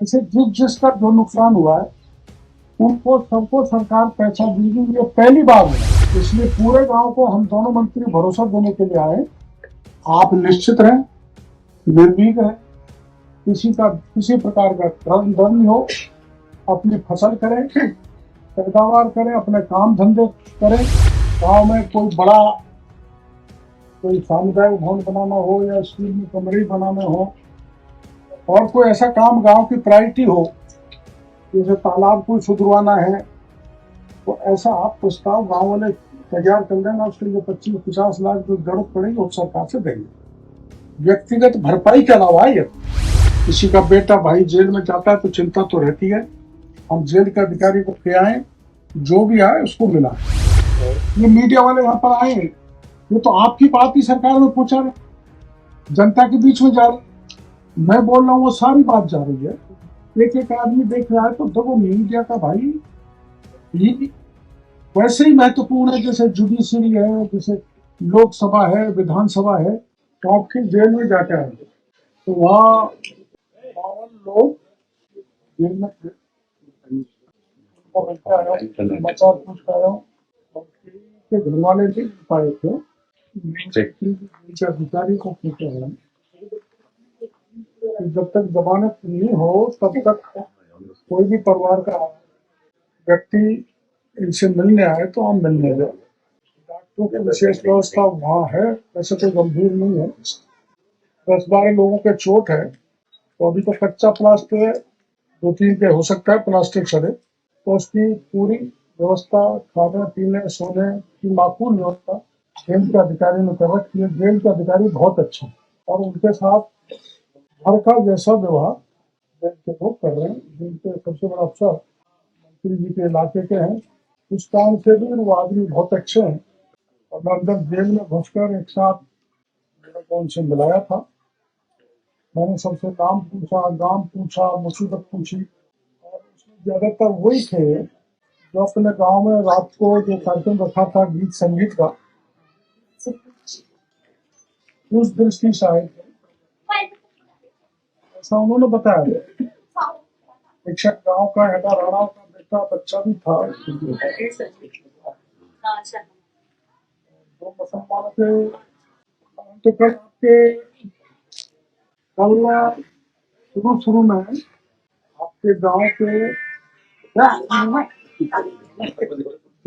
ऐसे जिसका जो नुकसान हुआ है उनको सबको सरकार पैसा देगी, ये पहली बार है। इसलिए पूरे गांव को हम दोनों मंत्री भरोसा देने के लिए आए, आप निश्चित रहें, निर्भीक रहें, किसी प्रकार का डर नहीं हो, अपनी फसल करें, पैदावार करें, अपने काम धंधे करें। गांव में कोई सामुदायिक भवन बनाना हो या स्कूल में कमरे बनाने हो और कोई ऐसा काम गांव की प्रायोरिटी हो, जैसे तालाब को सुधरवाना है, तो ऐसा आप प्रस्ताव गांव वाले तैयार कर लेना, उसके लिए 25-50 लाख जो जरूरत पड़ेगी वो सरकार से देंगे। व्यक्तिगत भरपाई के अलावा ये किसी का बेटा भाई जेल में जाता है तो चिंता तो रहती है, हम जेल के अधिकारी को ले आए, जो भी आए उसको मिला। ये मीडिया वाले यहाँ पर आए, ये तो आपकी बात ही सरकार में पहुंचा रहे, जनता के बीच में जा रहे, मैं बोल रहा हूँ वो सारी बात जा रही है, एक एक आदमी देख रहा है। तो देखो मीडिया का भाई ये वैसे ही महत्वपूर्ण है जैसे जुडिशरी है, जैसे लोकसभा है, विधानसभा है। तो आपके जेल में जाकर है तो वहाँ 52 लोग जेल में समाचार पूछ पाया हूँ, के घर वाले नहीं पाए थे, अधिकारी को पूछा है। जब तक जमानत नहीं हो तब तक कोई भी परिवार का व्यक्ति इनसे मिलने आए तो हम मिलने दे। डॉक्टरों की विशेष व्यवस्था वहाँ है, वैसे कोई गंभीर नहीं है, 10-12 लोगों के चोट है, तो अभी तो कच्चा प्लास्टर है, 2-3 के हो सकता है प्लास्टिक सड़े, तो उसकी पूरी व्यवस्था खाने पीने सोने की माकूल व्यवस्था जेल के अधिकारी ने कर रखी है। जेल के अधिकारी बहुत अच्छे और उनके साथ घर का जैसा व्यवहार जेल के लोग कर रहे हैं। जिनके सबसे बड़ा अफसर मंत्री जी के इलाके के हैं, उस काम से भी वो आदमी बहुत अच्छे हैं। और मैं अंदर जेल में घुसकर एक साथ मेरे को उनसे मिलाया था, मैंने सबसे नाम पूछा, गांव पूछा, मुसीबत पूछी, और उसमें ज्यादातर वही थे जो अपने गांव में रात को जो कार्यक्रम रखा था गीत संगीत का, उस दृष्टि से आए थे, ऐसा उन्होंने बताया। एक शायद गाँव का हेडा राणा का बेटा बच्चा भी था, जो मुसलमान के। तो कल आपके कल शुरू में आपके गांव के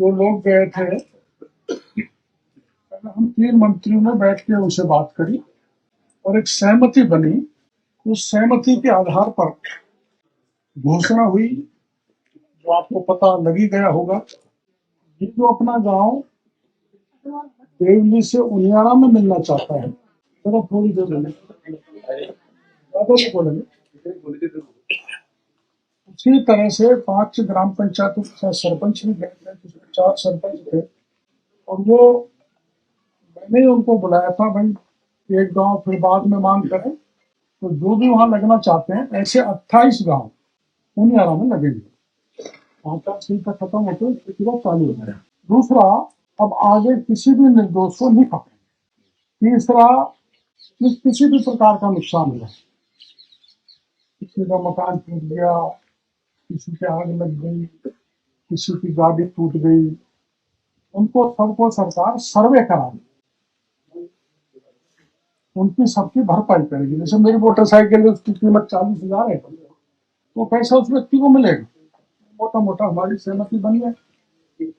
जो लोग गए थे, हम 3 मंत्रियों ने बैठ के उनसे बात करी और एक सहमति बनी। उस सहमति के आधार पर घोषणा हुई, जो आपको पता लग ही गया होगा, ये जो अपना गांव देवली से उनियारा में मिलना चाहता है, चलो थोड़ी देर बोलेंगे, उसी तरह से 5 ग्राम पंचायतों के सरपंच भी गए थे, जिसमें 4 सरपंच थे, और वो मैंने उनको बुलाया था, भाई एक गांव फिर बाद में मांग करें, तो जो भी वहां लगना चाहते हैं ऐसे 28 गांव उनियारा में लगेंगे। 5 सीट तक खत्म होते चालू हो गया। दूसरा, अब आगे किसी भी निर्दोष को नहीं पकड़ेंगे। तीसरा, किसी भी प्रकार का नुकसान हुआ, किसी का मकान टूट गया, किसी के आग लग गई, किसी की गाड़ी टूट गई, उनको सबको सरकार सर्वे कराएगी, उनकी सबकी भरपाई करेगी। जैसे मेरी मोटरसाइकिल है, उसकी कीमत 40,000 है, तो पैसा उस व्यक्ति को मिलेगा। मोटा मोटा हमारी सहमति बनी है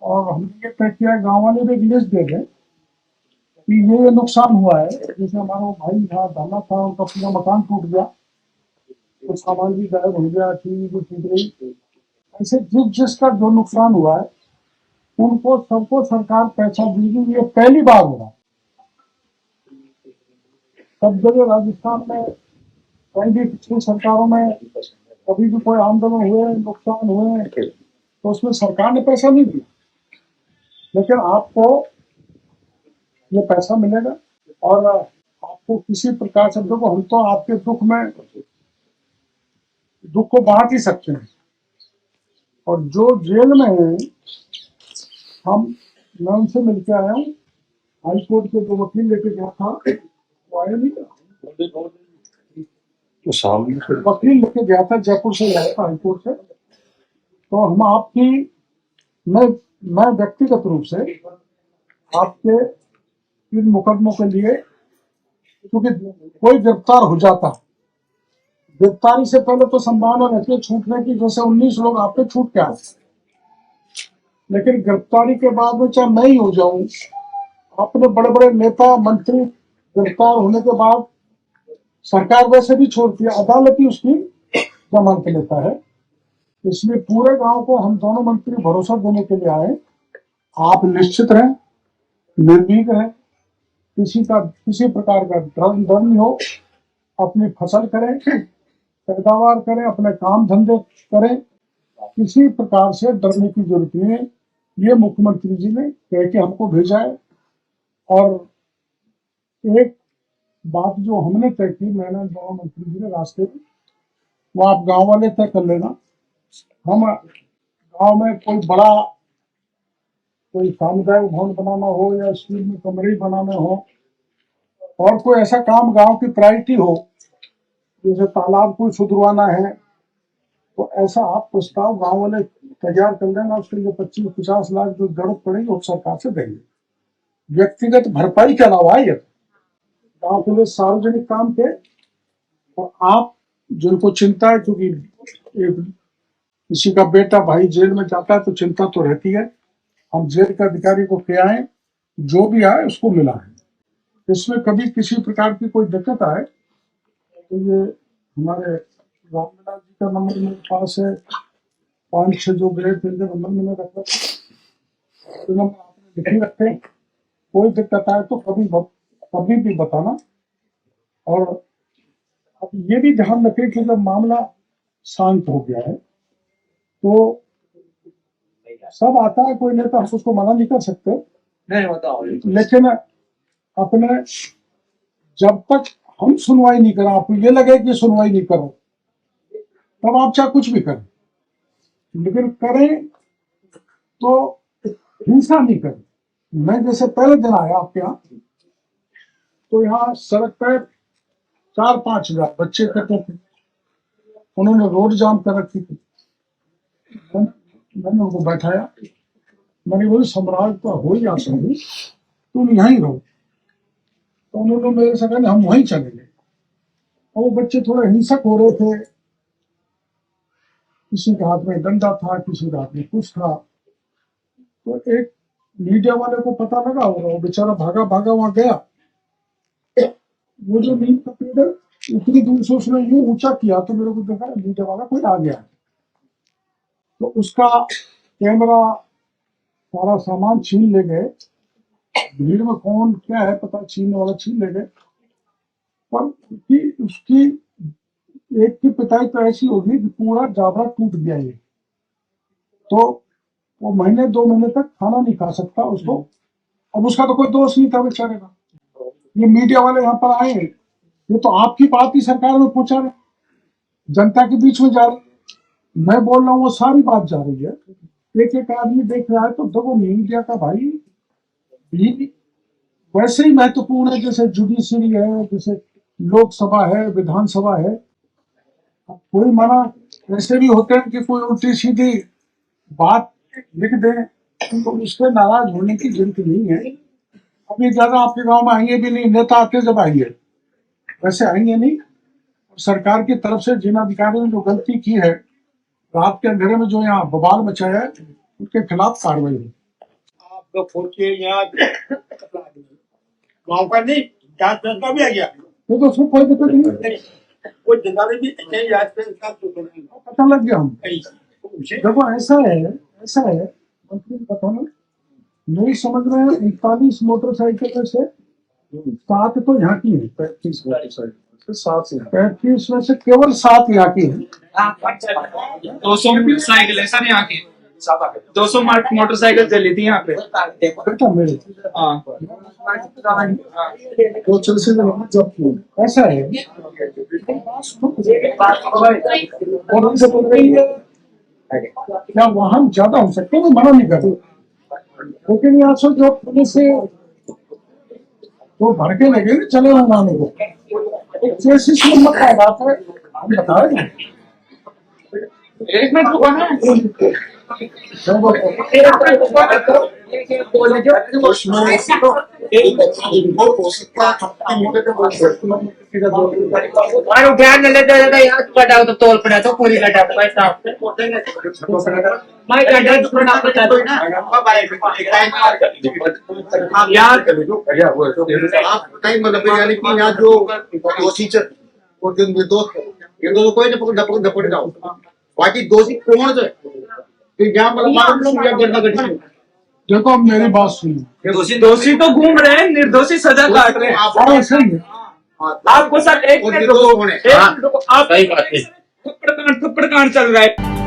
और हमने ये तय किया, गाँव वाले भी एक लिस्ट दे दें कि ये नुकसान हुआ है। जैसे हमारा वो भाई था, धरना था, उनका पूरा मकान टूट गया, तो सामान भी गायब हो गया, टीवी भी टूट गई। ऐसे जिसका जो नुकसान हुआ है उनको सबको सरकार पैसा देगी, ये पहली बार हो रहा है। सब जगह राजस्थान में कहीं भी पिछली सरकारों में कभी भी कोई आंदोलन हुए, नुकसान हुए, तो उसमें सरकार ने पैसा नहीं दिया, लेकिन आपको ये पैसा मिलेगा और आपको किसी प्रकार से, देखो हम तो आपके दुख को बांट ही सकते हैं। और जो जेल में है, मैं उनसे मिलकर आया हूँ, हाई कोर्ट के जो वकील लेके गया था वो आया नहीं था, तो सामने वकील लेके गया था, जयपुर से गया था, हाईकोर्ट से। तो हम आपकी, मैं व्यक्तिगत रूप से आपके इन मुकदमों के लिए, क्योंकि कोई गिरफ्तार हो जाता, गिरफ्तारी से पहले तो संभावना रहती है छूटने की, जैसे 19 लोग आप पे छूट के आए, लेकिन गिरफ्तारी के बाद में चाहे मैं ही हो जाऊं, अपने बड़े बड़े नेता मंत्री गिरफ्तार होने के बाद सरकार वैसे भी छोड़ती है, अदालत ही उसकी जमानत लेता है। इसलिए पूरे गांव को हम दोनों मंत्री भरोसा देने के लिए आए, आप निश्चित रहें, निर्भीक रहें, किसी प्रकार का डर नहीं हो, अपनी फसल करें, पैदावार करें, अपने काम धंधे करें, किसी प्रकार से डरने की जरूरत नहीं है। ये मुख्यमंत्री जी ने कह के हमको भेजा है। और एक बात जो हमने तय की, मैंने दोनों मंत्री जी ने रास्ते में, वो आप गांव वाले तय कर लेना। हम गांव में कोई सामुदायिक भवन बनाना हो या स्कूल में कमरे बनाने हो, और कोई ऐसा काम गांव की प्रायोरिटी हो, जैसे तालाब को सुधरवाना है, तो ऐसा आप प्रस्ताव गांव वाले तैयार कर लेना। उसके लिए 25-50 लाख जो जरूरत पड़ेगी वो सरकार से देंगे, व्यक्तिगत भरपाई के अलावा ये गांव के लिए सार्वजनिक काम के। और आप जिनको चिंता है, क्योंकि किसी का बेटा भाई जेल में जाता है तो चिंता तो रहती है, हम जेल के अधिकारी को क्या है, जो भी आए उसको मिला है। इसमें कभी किसी प्रकार की कोई दिक्कत आए तो ये हमारे रामविलास जी का नंबर मेरे पास है, 5-6 जो ग्रेड थे नंबर मैंने रखा, तो नंबर आपने लिखे रखे, कोई दिक्कत आए तो कभी भी बताना। और अब ये भी ध्यान रखें कि जब मामला शांत हो गया है तो सब आता है, कोई नेता, हम उसको मना नहीं कर सकते, नहीं बताओ, लेकिन अपने जब तक हम सुनवाई नहीं करें, आपको ये लगे कि सुनवाई नहीं करो, तब आप चाहे कुछ भी करें, लेकिन करें तो हिंसा नहीं करें। मैं जैसे पहले दिन आया आपके यहाँ, तो यहाँ सड़क पर 4-5 हजार बच्चे इकट्ठे थे, उन्होंने रोड जाम कर रखी थी। मैंने उनको बैठाया, मैंने बोली सम्राट तो हो ही आसा, तुम यहीं रहो। तो उन्होंने मेरे से कहा हम वहीं चलेंगे। और वो बच्चे थोड़े हिंसक हो रहे थे, किसी के हाथ में डंडा था, किसी के हाथ में कुछ था। तो एक मीडिया वाले को पता लगा होगा, वो बेचारा भागा वहां गया, वो जो नीम का पेड़ उतनी दूर से उसने यूं ऊंचा किया तो मेरे को देखा मीडिया वाला कोई आ गया, तो उसका कैमरा सारा सामान छीन ले गए। भीड़ में कौन क्या है पता, छीनने वाला छीन ले गए। पर उसकी एक की पिटाई तो ऐसी होगी कि पूरा जाबरा टूट गया ये, तो वो 1-2 महीने तक खाना नहीं खा सकता उसको। अब उसका तो कोई दोष नहीं था बेचारे का। ये मीडिया वाले यहाँ पर आए, ये तो आपकी बात ही सरकार में पहुंचा रहे, जनता के बीच में जा रही है। मैं बोल रहा हूँ वो सारी बात जा रही है, एक आदमी देख रहा है। तो देखो मीडिया का भाई भी वैसे ही महत्वपूर्ण है जैसे जुडिशरी है, जैसे लोकसभा है, विधानसभा है। कोई मना ऐसे भी होते हैं कि कोई उल्टी सीधी बात लिख दे, तो उससे नाराज होने की जरूरत नहीं है। अभी ज्यादा आपके गांव में आएंगे भी नहीं, नेता आते जब आएंगे, वैसे आएंगे नहीं। सरकार की तरफ से जिन अधिकारियों ने जो गलती की है, रात के अंधेरे में जो यहाँ बवाल मचाया है, उनके खिलाफ कार्रवाई हुई। आपका फोन किए यहाँ गाँव का नहीं, जांच का भी आ गया, तो उसमें कोई दिक्कत नहीं, कोई जिम्मेदारी भी नहीं, पता लग गया हम। देखो ऐसा है मंत्री बताना, मेरी समझ में 41 मोटरसाइकिल में से 7 तो यहाँ की है, 35 मोटरसाइकिल 35 में से केवल 7 यहाँ की है। 200 मोटरसाइकिल ऐसा नहीं यहाँ की, 200 मोटरसाइकिल चली थी यहाँ पे बेटा मेरे, तो चल से जब ऐसा है और उनसे बोल रही है क्या वाहन ज्यादा हो सकते हैं, मैं मना नहीं कर रहा, लेकिन यहाँ से जो पुलिस से तो भर के लगे चले वाहनों को, जैसी कीमत का बात है हम बताए ना। एक मिनट रुको ना। मारो ध्यान न लेते रहता यार कटाओ तो तोल पड़ा तो पूरी कटा पैसा मैं कटा तो ना बता दो ना यार आप नहीं मतलब यानी कि यहाँ जो दोषी और जो निर्दोष ये दोनों कोई न पड़ जाओ बाकी दोषी कौन है तो यहाँ मतलब देखो अब मेरी बात सुनो, दोषी तो घूम रहे हैं, निर्दोषी सजा काट रहे हैं। हाँ सही है। आपको सर एक मिनट रुको, एक मिनट रुको। आप सही बात है थप्पड़ कांड चल रहा है।